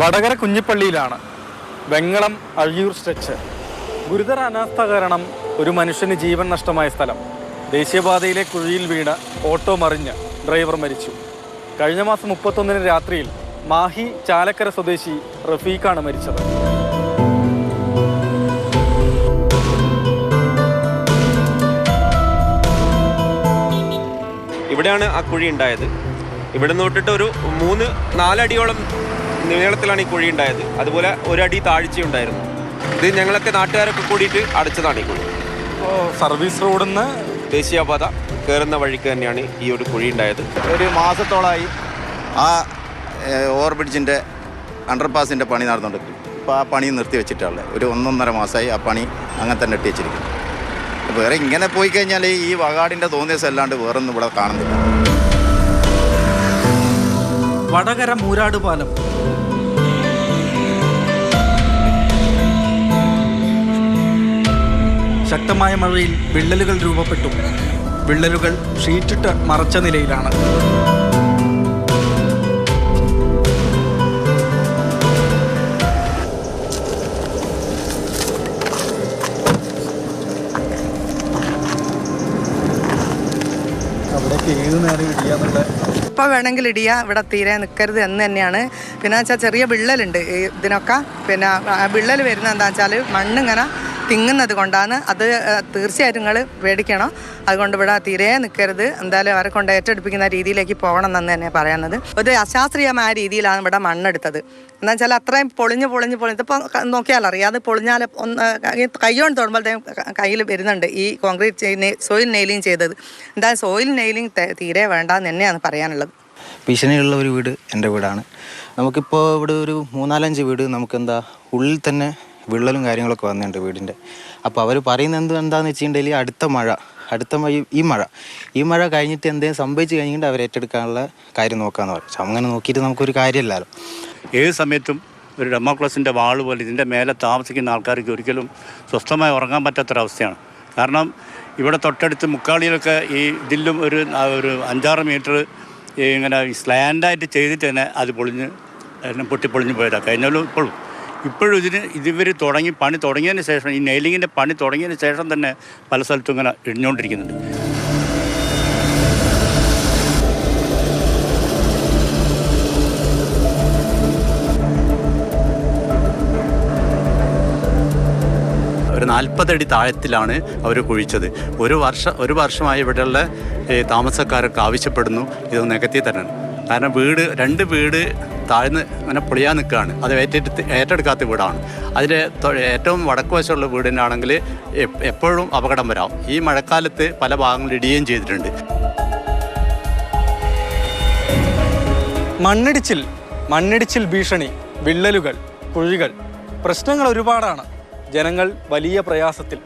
Vadakara കുഞ്ഞിപ്പള്ളിയിലാണ് Vengalam Azhiyur stretch. ഗുരുതര അനാസ്ഥ കാരണം ഒരു മനുഷ്യന് ജീവൻ നഷ്ടമായ സ്ഥലം. ദേശീയപാതയിലെ കുഴിയിൽ വീണ് ഓട്ടോ മറിഞ്ഞ് ഡ്രൈവർ മരിച്ചു. കഴിഞ്ഞ മാസം 31 രാത്രിയിൽ മാഹി ചാലക്കര സ്വദേശി റഫീഖാണ് മരിച്ചത്. ഇവിടെയാണ് ആ കുഴി ഉണ്ടായത്. ഇവിടെ നിന്ന് തൊട്ടിട്ട് ഒരു 3-4 അടിയോളം നീളത്തിലാണ് ഈ കുഴി ഉണ്ടായത്. അതുപോലെ 1 അടി താഴ്ചയുണ്ടായിരുന്നു. ഇത് ഞങ്ങളൊക്കെ നാട്ടുകാരൊക്കെ കൂടിയിട്ട് അടച്ചതാണ് ഈ കുഴി. സർവീസ് റോഡിൽ നിന്ന് ദേശീയപാത കയറുന്ന വഴിക്ക് തന്നെയാണ് ഈ ഒരു കുഴി ഉണ്ടായത്. ഒരു മാസത്തോളമായി ആ ഓവർ ബ്രിഡ്ജിൻ്റെ അണ്ടർപാസിൻ്റെ പണി നടന്നുകൊണ്ടിരിക്കും. ഇപ്പോൾ ആ പണി നിർത്തി വെച്ചിട്ടുള്ളത് ഒരു 1.5 മാസമായി ആ പണി അങ്ങനെ തന്നെ ഇട്ട് വെച്ചിരിക്കും. വേറെ ഇങ്ങനെ പോയി കഴിഞ്ഞാൽ ഈ വകാടിൻ്റെ തോന്നിയസം അല്ലാണ്ട് വേറൊന്നും ഇവിടെ കാണുന്നില്ല. വടകര മൂരാട് പാലം. ശക്തമായ മഴയിൽ വിള്ളലുകൾ രൂപപ്പെട്ടു. വിള്ളലുകൾ ഷീറ്റിട്ട് മറച്ച നിലയിലാണ്. അവിടേക്ക് ഏത് നേരം ഇടിയാന്നുള്ള ഇപ്പോൾ വേണമെങ്കിൽ ഇടിയാ, ഇവിടെ തീരെ നിൽക്കരുത് എന്ന് തന്നെയാണ്. പിന്നെ വെച്ചാൽ ചെറിയ വിള്ളലുണ്ട് ഇതിനൊക്കെ. പിന്നെ വിള്ളൽ വരുന്നത് എന്താ വെച്ചാൽ മണ്ണിങ്ങനെ തിങ്ങുന്നത് കൊണ്ടാണ്. അത് തീർച്ചയായിട്ടും നിങ്ങൾ പേടിക്കണം. അതുകൊണ്ട് ഇവിടെ തീരെ നിൽക്കരുത്. എന്തായാലും അവരെ കൊണ്ട് ഏറ്റെടുപ്പിക്കുന്ന രീതിയിലേക്ക് പോകണം എന്ന് തന്നെ പറയുന്നത്. ഒരു അശാസ്ത്രീയമായ രീതിയിലാണ് ഇവിടെ മണ്ണെടുത്തത്. എന്താ വെച്ചാൽ അത്രയും പൊളിഞ്ഞ് ഇതിപ്പോൾ നോക്കിയാലറിയാം. അത് പൊളിഞ്ഞാൽ കൈകൊണ്ട് തൊടുമ്പോഴത്തേക്കും കയ്യിൽ വരുന്നുണ്ട് ഈ കോൺക്രീറ്റ് സോയിൽ നെയിലിങ് ചെയ്തത്. എന്തായാലും സോയിൽ നെയിലിങ് തീരെ വേണ്ടെന്ന് തന്നെയാണ് പറയാനുള്ളത്. ഭീഷണിയുള്ള ഒരു വീട് എൻ്റെ വീടാണ്. നമുക്കിപ്പോൾ ഇവിടെ ഒരു 3-4-5 വീട് നമുക്കെന്താ ഉള്ളിൽ തന്നെ വിള്ളലും കാര്യങ്ങളൊക്കെ വന്നിട്ടുണ്ട് വീടിൻ്റെ. അപ്പോൾ അവർ പറയുന്നത് എന്താണെന്ന് വെച്ചിട്ടുണ്ടെങ്കിൽ ഈ മഴ കഴിഞ്ഞിട്ട് എന്തെങ്കിലും സംഭവിച്ച് കഴിഞ്ഞിട്ട് അവർ ഏറ്റെടുക്കാനുള്ള കാര്യം നോക്കാമെന്ന് പറയും. പക്ഷെ അങ്ങനെ നോക്കിയിട്ട് നമുക്കൊരു കാര്യമില്ലല്ലോ. ഏത് സമയത്തും ഒരു ഡെമോക്രസിൻ്റെ വാള് പോലെ ഇതിൻ്റെ മേലെ താമസിക്കുന്ന ആൾക്കാർക്ക് ഒരിക്കലും സ്വസ്ഥമായി ഉറങ്ങാൻ പറ്റാത്തൊരവസ്ഥയാണ്. കാരണം ഇവിടെ തൊട്ടടുത്ത് മുക്കാളിയിലൊക്കെ ഈ ഇതിലും ഒരു 5-6 മീറ്റർ ഇങ്ങനെ സ്ലാൻഡായിട്ട് ചെയ്തിട്ട് തന്നെ അത് പൊട്ടിപ്പൊളിഞ്ഞ് പോയതാണ്. കഴിഞ്ഞാലും ഇപ്പോഴും ഇവർ പണി തുടങ്ങിയതിന് ശേഷം, ഈ നെയിലിങ്ങിൻ്റെ പണി തുടങ്ങിയതിന് ശേഷം തന്നെ പല സ്ഥലത്തും ഇങ്ങനെ ഇടിഞ്ഞുകൊണ്ടിരിക്കുന്നുണ്ട്. ഒരു 40 അടി താഴത്തിലാണ് അവർ കുഴിച്ചത്. ഒരു വർഷമായി ഇവിടെയുള്ള താമസക്കാരൊക്കെ ആവശ്യപ്പെടുന്നു ഇത് നികത്തി തരണം. കാരണം 2 വീട് താഴ്ന്ന് അങ്ങനെ പൊളിയാൻ നിൽക്കുകയാണ്. അത് ഏറ്റെടുക്കാത്ത വീടാണ്. അതിൽ ഏറ്റവും വടക്ക് വശമുള്ള വീടിനാണെങ്കിൽ എപ്പോഴും അപകടം വരാം. ഈ മഴക്കാലത്ത് പല ഭാഗങ്ങളിൽ ഇടിയുകയും ചെയ്തിട്ടുണ്ട്. മണ്ണിടിച്ചിൽ ഭീഷണി, വിള്ളലുകൾ, കുഴികൾ, പ്രശ്നങ്ങൾ ഒരുപാടാണ്. ജനങ്ങൾ വലിയ പ്രയാസത്തിൽ.